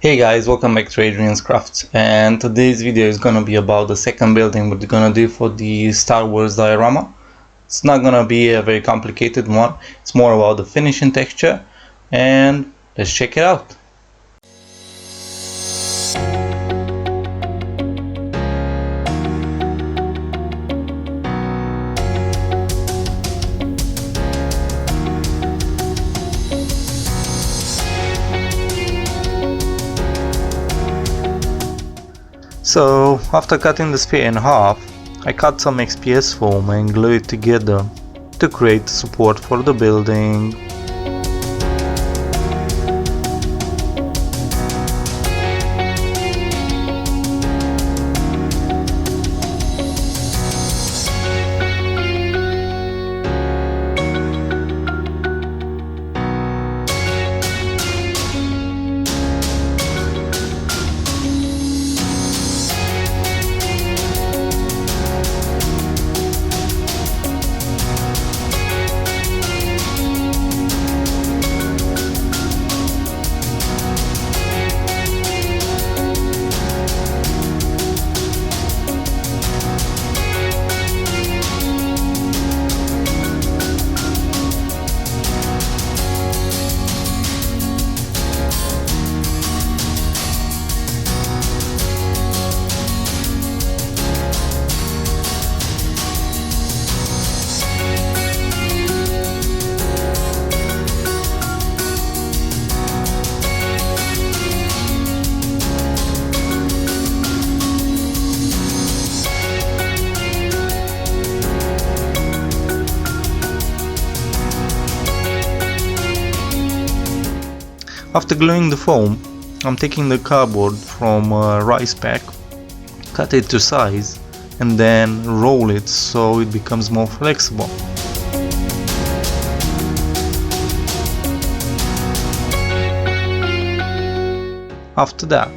Hey guys, welcome back to Adrian's Crafts, and today's video is gonna be about the second building we're gonna do for the Star Wars diorama. It's not gonna be a very complicated one, it's more about the finishing texture, and let's check it out. So, after cutting the sphere in half, I cut some XPS foam and glue it together to create support for the building. After gluing the foam, I'm taking the cardboard from a rice pack, cut it to size, and then roll it so it becomes more flexible. After that,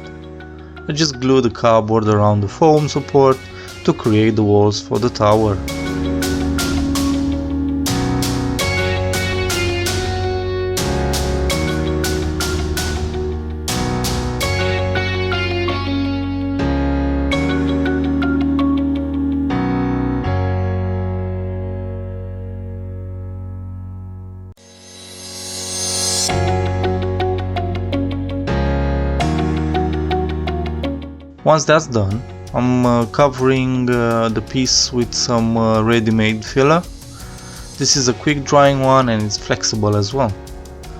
I just glue the cardboard around the foam support to create the walls for the tower. Once that's done, I'm covering the piece with some ready-made filler. This is a quick drying one and it's flexible as well.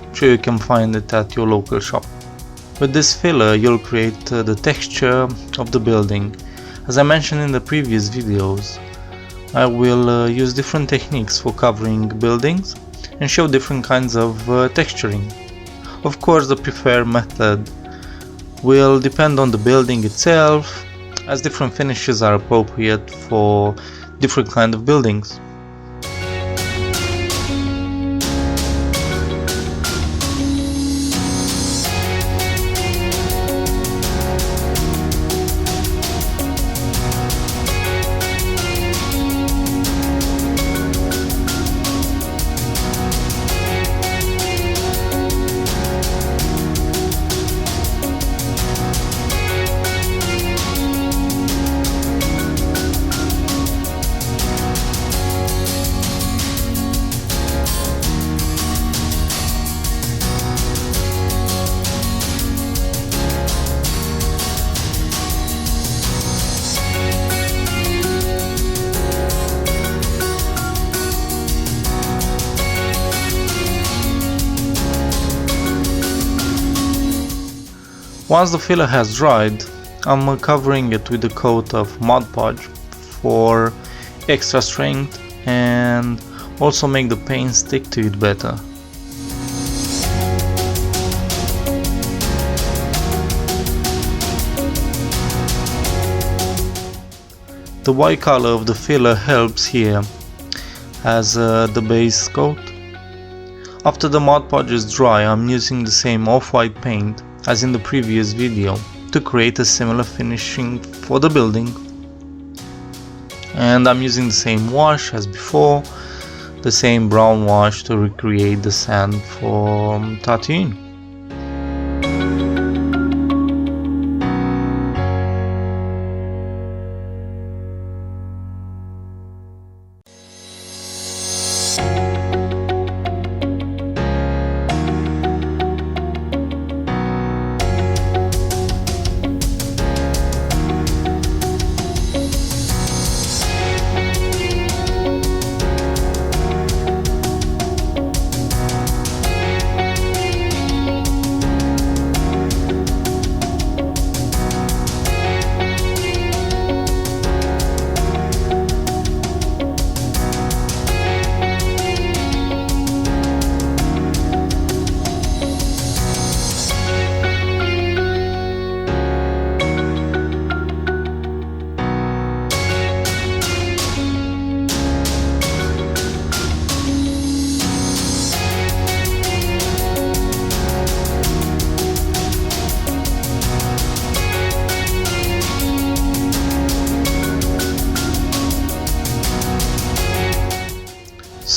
I'm sure you can find it at your local shop. With this filler you'll create the texture of the building. As I mentioned in the previous videos, I will use different techniques for covering buildings and show different kinds of texturing. Of course, the preferred method will depend on the building itself, as different finishes are appropriate for different kind of buildings. Once the filler has dried, I'm covering it with a coat of Mod Podge for extra strength and also make the paint stick to it better. The white color of the filler helps here as the base coat. After the Mod Podge is dry, I'm using the same off-white paint as in the previous video to create a similar finishing for the building, and I'm using the same wash as before, the same brown wash to recreate the sand for Tatooine.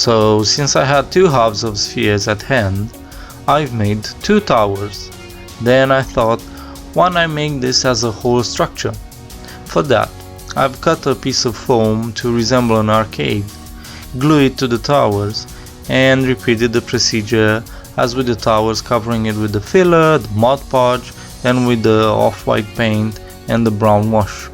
So since I had two halves of spheres at hand, I've made two towers. Then I thought, why not make this as a whole structure? For that, I've cut a piece of foam to resemble an arcade, glue it to the towers, and repeated the procedure as with the towers, covering it with the filler, the Mod Podge, and with the off-white paint and the brown wash.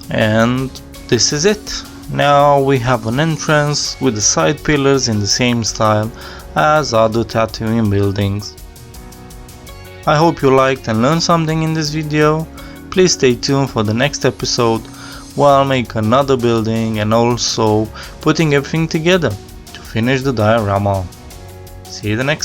And this is it. Now we have an entrance with the side pillars in the same style as other Tatooine buildings. I hope you liked and learned something in this video. Please stay tuned for the next episode where I'll make another building and also putting everything together to finish the diorama. See you the next